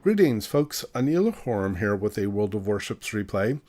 Greetings, folks. Anil Horm here with a World of Warships replay.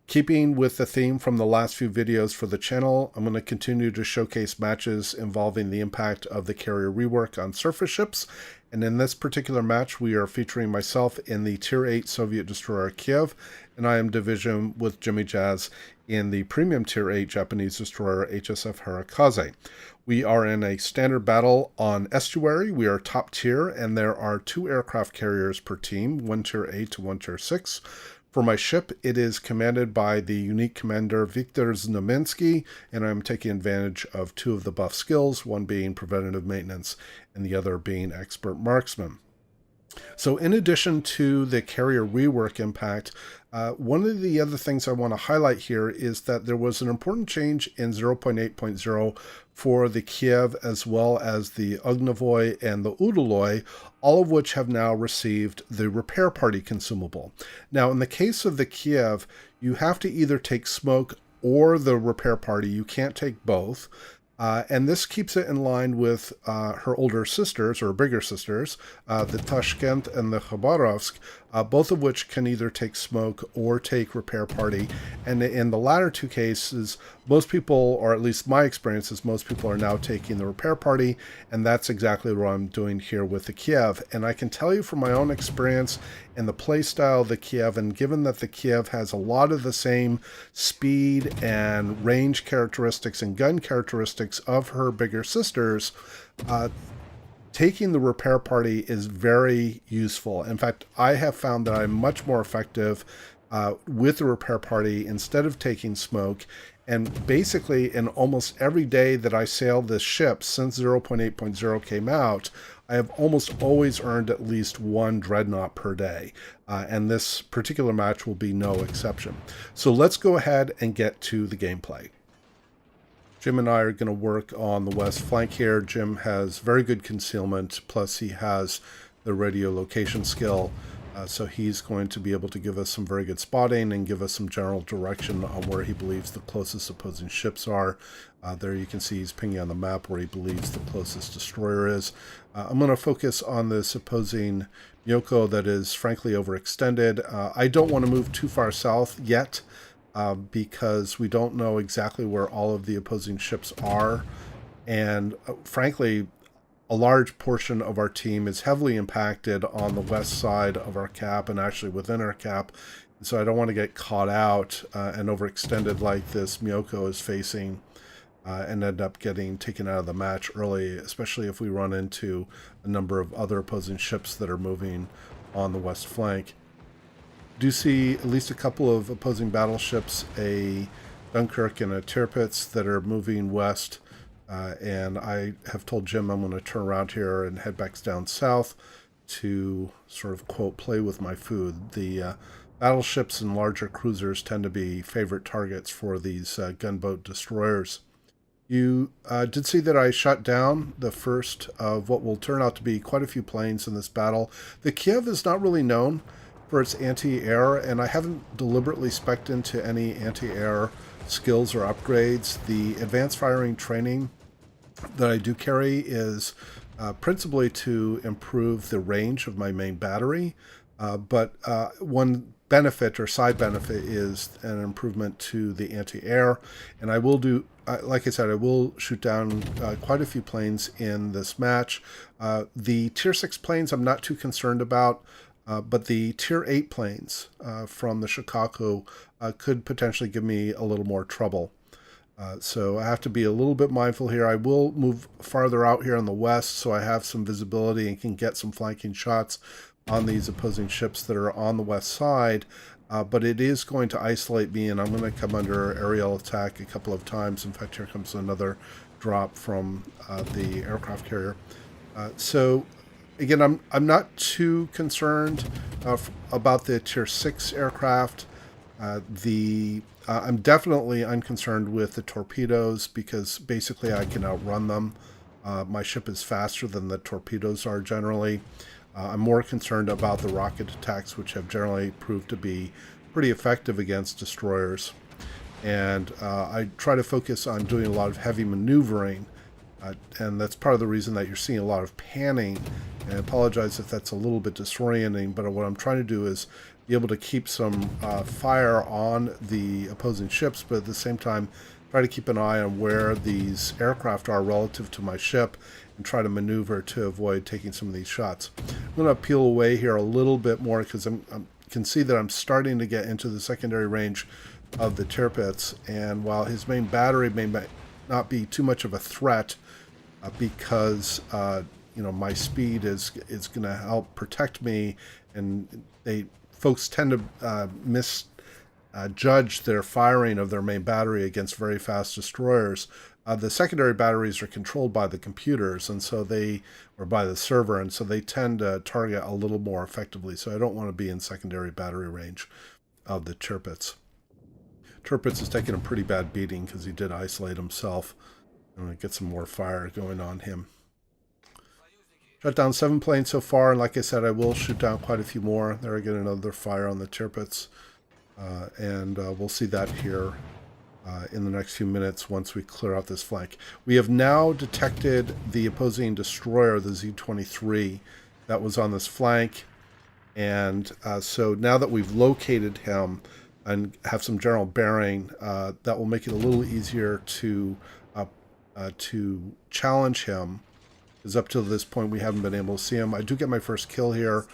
Keeping with the theme from the last few videos for the channel, I'm going to continue to showcase matches involving the impact of the carrier rework on surface ships. And in this particular match, we are featuring myself in the Tier 8 Soviet destroyer Kiev, and I am division with Jimmy Jazz in the premium Tier 8 Japanese destroyer HSF Harakaze. We are in a standard battle on estuary. We are top tier, and there are 2 aircraft carriers per team, one Tier 8 to one Tier 6. For my ship, it is commanded by the unique commander Viktor Znamensky, and I'm taking advantage of 2 of the buff skills, one being preventative maintenance and the other being expert marksman. So in addition to the carrier rework impact, one of the other things I want to highlight here is that there was an important change in 0.8.0 for the Kiev as well as the Ognavoy and the Udaloy, all of which have now received the repair party consumable. Now, in the case of the Kiev, you have to either take smoke or the repair party. You can't take both. And this keeps it in line with her older sisters, or bigger sisters, the Tashkent and the Khabarovsk, both of which can either take smoke or take repair party. And in the latter 2 cases, most people, or at least my experience is most people are now taking the repair party, and that's exactly what I'm doing here with the Kiev. And I can tell you from my own experience in the play style of the Kiev, and given that the Kiev has a lot of the same speed and range characteristics and gun characteristics of her bigger sisters, taking the repair party is very useful. In fact, I have found that I'm much more effective with the repair party instead of taking smoke. And basically, in almost every day that I sail this ship since 0.8.0 came out, I have almost always earned at least 1 dreadnought per day. And this particular match will be no exception. So let's go ahead and get to the gameplay. Jim and I are going to work on the west flank here. Jim has very good concealment, plus he has the radio location skill. So he's going to be able to give us some very good spotting and give us some general direction on where he believes the closest opposing ships are. There you can see he's pinging on the map where he believes the closest destroyer is. I'm going to focus on this opposing Myoko that is frankly overextended. I don't want to move too far south yet because we don't know exactly where all of the opposing ships are. And frankly, a large portion of our team is heavily impacted on the west side of our cap and actually within our cap. And so I don't want to get caught out and overextended like this Myoko is facing and end up getting taken out of the match early, especially if we run into a number of other opposing ships that are moving on the west flank. Do see at least a couple of opposing battleships, a Dunkirk and a Tirpitz, that are moving west. And I have told Jim I'm going to turn around here and head back down south to sort of, quote, play with my food. The battleships and larger cruisers tend to be favorite targets for these gunboat destroyers. You did see that I shot down the first of what will turn out to be quite a few planes in this battle. The Kiev is not really known for its anti-air, and I haven't deliberately spec'd into any anti-air skills or upgrades. The advanced firing training that I do carry is principally to improve the range of my main battery, but one benefit or side benefit is an improvement to the anti-air, and I will do, like I said, I will shoot down quite a few planes in this match. The Tier 6 planes I'm not too concerned about, but the Tier 8 planes from the Shikaku could potentially give me a little more trouble. So I have to be a little bit mindful here. I will move farther out here on the west so I have some visibility and can get some flanking shots on these opposing ships that are on the west side. But it is going to isolate me, and I'm going to come under aerial attack a couple of times. In fact, here comes another drop from the aircraft carrier. So again, I'm not too concerned about the Tier 6 aircraft. I'm definitely unconcerned with the torpedoes because basically I can outrun them. My ship is faster than the torpedoes are generally. I'm more concerned about the rocket attacks, which have generally proved to be pretty effective against destroyers. And I try to focus on doing a lot of heavy maneuvering And that's part of the reason that you're seeing a lot of panning. And I apologize if that's a little bit disorienting, but what I'm trying to do is be able to keep some fire on the opposing ships, but at the same time try to keep an eye on where these aircraft are relative to my ship and try to maneuver to avoid taking some of these shots. I'm going to peel away here a little bit more because I can see that I'm starting to get into the secondary range of the tier-VIIIs, and while his main battery may not be too much of a threat because you know, my speed is going to help protect me, and folks tend to misjudge their firing of their main battery against very fast destroyers. The secondary batteries are controlled by the computers, and so or by the server, and so they tend to target a little more effectively. So I don't want to be in secondary battery range of the tier-VIIIs. Tier-VIII is taking a pretty bad beating because he did isolate himself. I'm going to get some more fire going on him. Shot down 7 planes so far, and like I said, I will shoot down quite a few more. There I get another fire on the tier-VIIIs, and we'll see that here in the next few minutes once we clear out this flank. We have now detected the opposing destroyer, the Z-23, that was on this flank, and so now that we've located him and have some general bearing, that will make it a little easier to challenge him, because up to this point we haven't been able to see him. I do get my first kill here,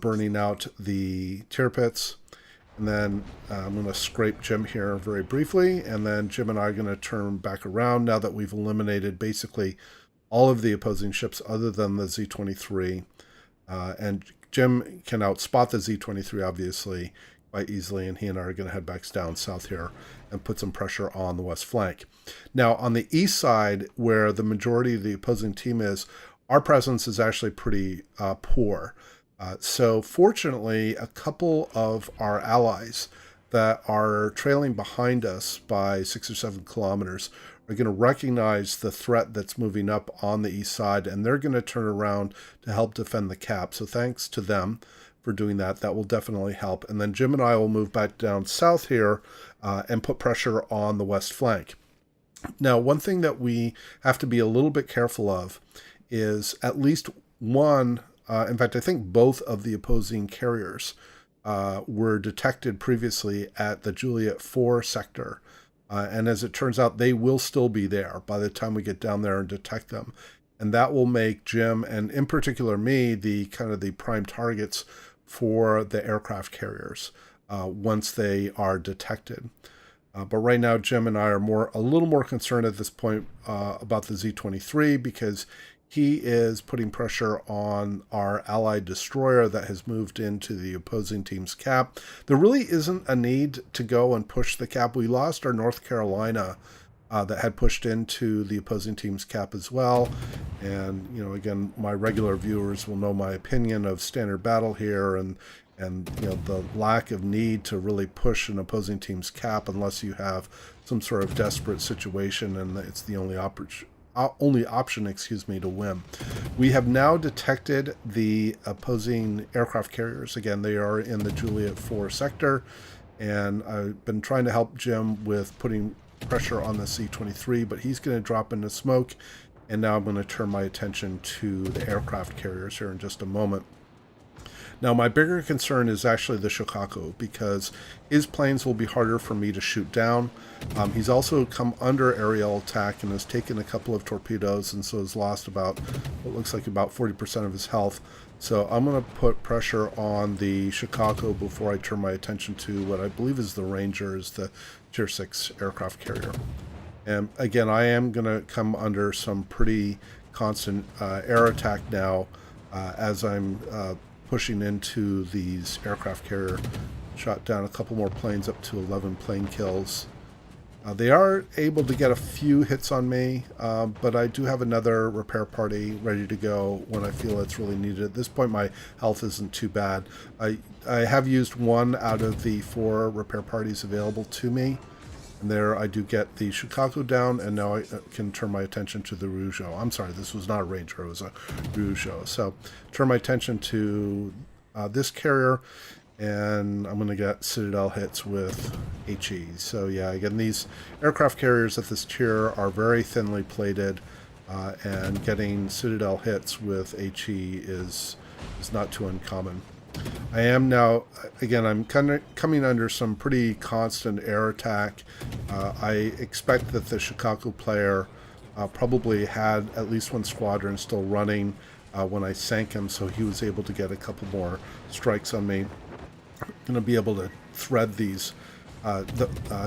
burning out the tier-VIIIs, and then I'm going to scrape Jim here very briefly, and then Jim and I are going to turn back around now that we've eliminated basically all of the opposing ships other than the Z-23, and Jim can outspot the Z-23 obviously quite easily, and he and I are going to head back down south here and put some pressure on the west flank. Now, on the east side, where the majority of the opposing team is, our presence is actually pretty poor. So fortunately, a couple of our allies that are trailing behind us by 6 or 7 kilometers are going to recognize the threat that's moving up on the east side, and they're going to turn around to help defend the cap. So thanks to them for doing that. That will definitely help. And then Jim and I will move back down south here and put pressure on the west flank. Now, one thing that we have to be a little bit careful of is at least one, in fact, I think both of the opposing carriers were detected previously at the Juliet 4 sector. And as it turns out, they will still be there by the time we get down there and detect them. And that will make Jim, and in particular me, the kind of the prime targets for the aircraft carriers once they are detected. But right now, Jim and I are a little more concerned at this point about the Z-23, because he is putting pressure on our allied destroyer that has moved into the opposing team's cap. There really isn't a need to go and push the cap. We lost our North Carolina that had pushed into the opposing team's cap as well. And, you know, again, my regular viewers will know my opinion of standard battle here, and you know, the lack of need to really push an opposing team's cap unless you have some sort of desperate situation and it's the only option, excuse me, to win. We have now detected the opposing aircraft carriers. Again, they are in the Juliet 4 sector, and I've been trying to help Jim with putting pressure on the C-23, but he's going to drop into smoke, and now I'm going to turn my attention to the aircraft carriers here in just a moment. Now, my bigger concern is actually the Shikaku, because his planes will be harder for me to shoot down. He's also come under aerial attack and has taken a couple of torpedoes, and so has lost about what looks like about 40% of his health. So I'm going to put pressure on the Shikaku before I turn my attention to what I believe is the Rangers, the tier 6 aircraft carrier. And again, I am going to come under some pretty constant air attack now as I'm pushing into these aircraft carrier. Shot down a couple more planes, up to 11 plane kills. They are able to get a few hits on me, but I do have another repair party ready to go when I feel it's really needed. At this point, my health isn't too bad. I have used 1 out of the 4 repair parties available to me, and there I do get the Shikaku down, and now I can turn my attention to the Rougeau. I'm sorry, this was not a Ranger, it was a Rougeau. So turn my attention to this carrier, and I'm going to get Citadel hits with HE. So yeah, again, these aircraft carriers at this tier are very thinly plated. and getting Citadel hits with HE is not too uncommon. I am now, again, I'm kind of coming under some pretty constant air attack. I expect that the Shikaku player probably had at least one squadron still running when I sank him, so he was able to get a couple more strikes on me. I'm going to be able to thread these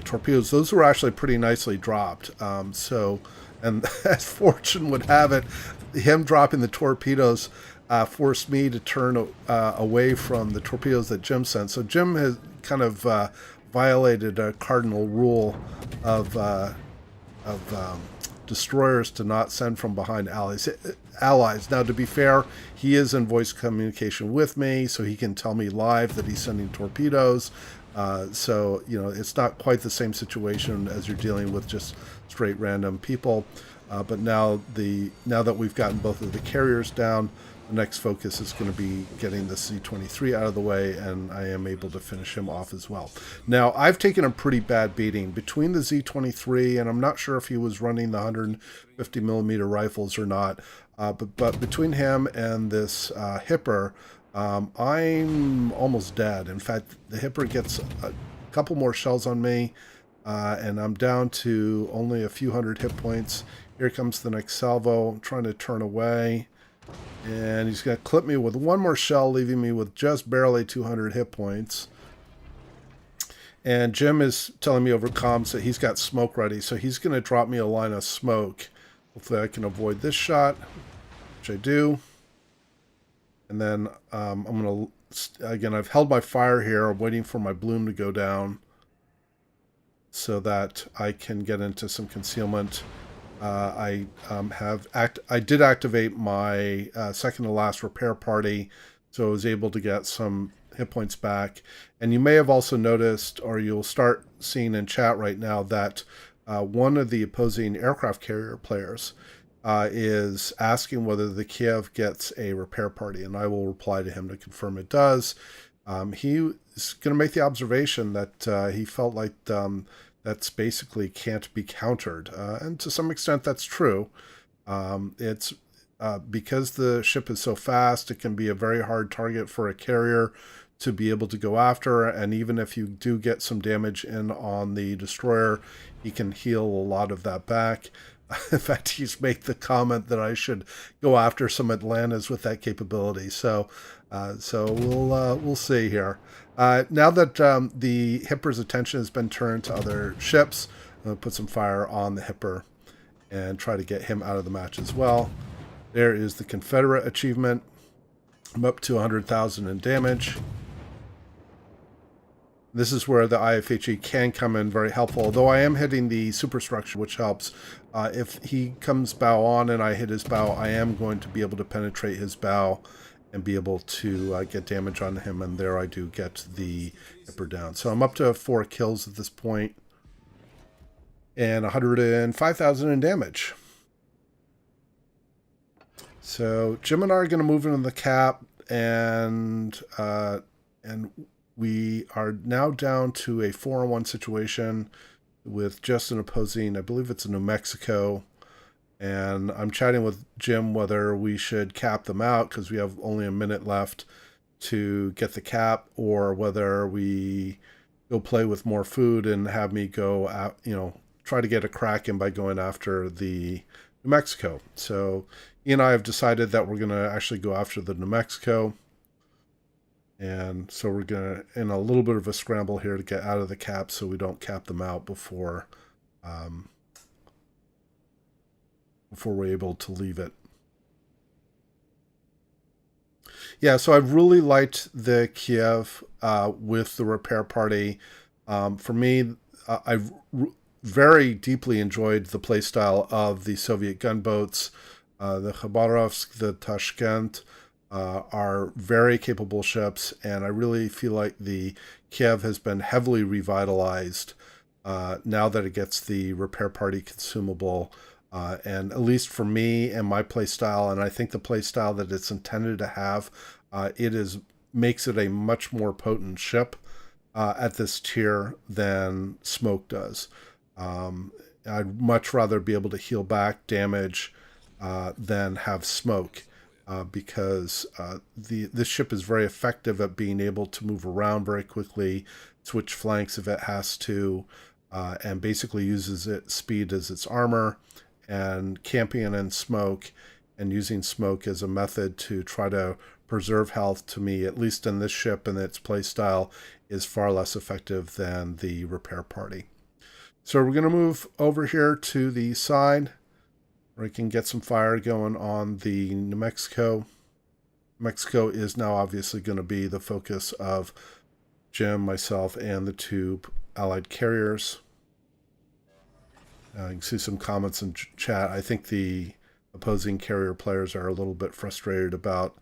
torpedoes. Those were actually pretty nicely dropped. And as fortune would have it, him dropping the torpedoes forced me to turn away from the torpedoes that Jim sent. So Jim has kind of violated a cardinal rule of destroyers to not send from behind allies. Now, to be fair, he is in voice communication with me, so he can tell me live that he's sending torpedoes. So, you know, it's not quite the same situation as you're dealing with just straight random people. But now that we've gotten both of the carriers down, the next focus is going to be getting the Z-23 out of the way, and I am able to finish him off as well. Now, I've taken a pretty bad beating between the Z-23, and I'm not sure if he was running the 150 millimeter rifles or not, but between him and this Hipper, I'm almost dead. In fact, the Hipper gets a couple more shells on me, and I'm down to only a few hundred hit points. Here comes the next salvo. I'm trying to turn away. And he's going to clip me with one more shell, leaving me with just barely 200 hit points. And Jim is telling me over comms that he's got smoke ready, so he's going to drop me a line of smoke. Hopefully I can avoid this shot, which I do. And then I'm going to, again, I've held my fire here. I'm waiting for my bloom to go down so that I can get into some concealment. I did activate my second to last repair party, so I was able to get some hit points back. And you may have also noticed, or you'll start seeing in chat right now, that one of the opposing aircraft carrier players is asking whether the Kiev gets a repair party, and I will reply to him to confirm it does. He is going to make the observation that he felt like that's basically can't be countered. And to some extent, that's true. It's because the ship is so fast, it can be a very hard target for a carrier to be able to go after. And even if you do get some damage in on the destroyer, he can heal a lot of that back. In fact, he's made the comment that I should go after some Atlantas with that capability. So we'll see here. Now that the Hipper's attention has been turned to other ships, I'm going to put some fire on the Hipper and try to get him out of the match as well. There is the Confederate achievement. I'm up to 100,000 in damage. This is where the IFHE can come in very helpful, although I am hitting the superstructure, which helps. If he comes bow on and I hit his bow, I am going to be able to penetrate his bow and be able to get damage on him, and there I do get the Hipper down. So I'm up to 4 kills at this point, and 105,000 in damage. So Jim and I are going to move into the cap, and we are now down to a 4-on-1 situation with just an opposing, I believe it's a New Mexico. And I'm chatting with Jim whether we should cap them out because we have only a minute left to get the cap, or whether we go play with more food and have me go out, try to get a crack in by going after the New Mexico. So he and I have decided that we're going to actually go after the New Mexico. And so we're going to, in a little bit of a scramble here to get out of the cap so we don't cap them out before we're able to leave it. Yeah, so I've really liked the Kiev with the repair party. For me, I've very deeply enjoyed the playstyle of the Soviet gunboats. The Khabarovsk, the Tashkent are very capable ships, and I really feel like the Kiev has been heavily revitalized now that it gets the repair party consumable. And at least for me and my play style, and I think the play style that it's intended to have, makes it a much more potent ship at this tier than Smoke does. I'd much rather be able to heal back damage than have smoke. Because this ship is very effective at being able to move around very quickly, switch flanks if it has to, and basically uses its speed as its armor, and camping in smoke and using smoke as a method to try to preserve health, to me, at least in this ship and its playstyle, is far less effective than the repair party. So we're going to move over here to the side, where we can get some fire going on the New Mexico. Mexico is now obviously going to be the focus of Jim, myself, and the two allied carriers. You can see some comments in chat. I think the opposing carrier players are a little bit frustrated about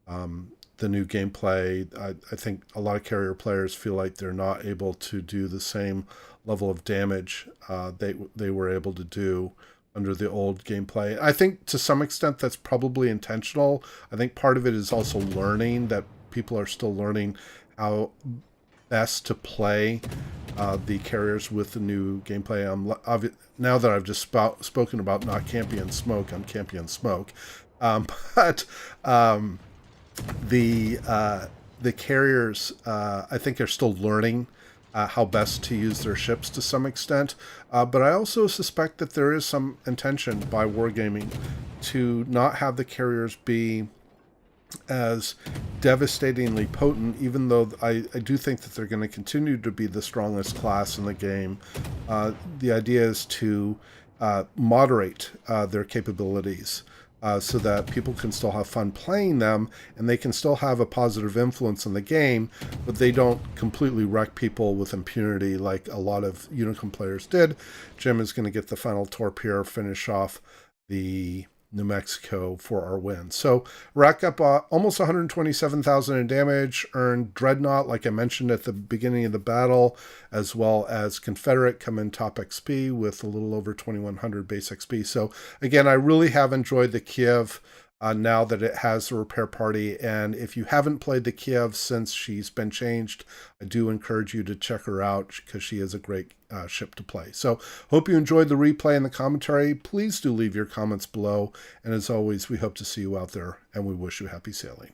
the new gameplay. I think a lot of carrier players feel like they're not able to do the same level of damage they were able to do under the old gameplay. I think to some extent that's probably intentional. I think part of it is also learning, that people are still learning how best to play the carriers with the new gameplay. Now that I've just spoken about not camping in smoke, I'm camping in smoke. But the carriers, I think, are still learning how best to use their ships to some extent. But I also suspect that there is some intention by Wargaming to not have the carriers be as devastatingly potent, even though I do think that they're going to continue to be the strongest class in the game. The idea is to moderate their capabilities, so that people can still have fun playing them, and they can still have a positive influence in the game, but they don't completely wreck people with impunity like a lot of Unicum players did. Jim is going to get the final torp here, finish off the New Mexico for our win. So rack up almost 127,000 in damage, earned Dreadnought, like I mentioned at the beginning of the battle, as well as Confederate come in top XP with a little over 2,100 base XP. So again, I really have enjoyed the Kiev now that it has a repair party. And if you haven't played the Kiev since she's been changed, I do encourage you to check her out, because she is a great ship to play. So hope you enjoyed the replay and the commentary. Please do leave your comments below. And as always, we hope to see you out there, and we wish you happy sailing.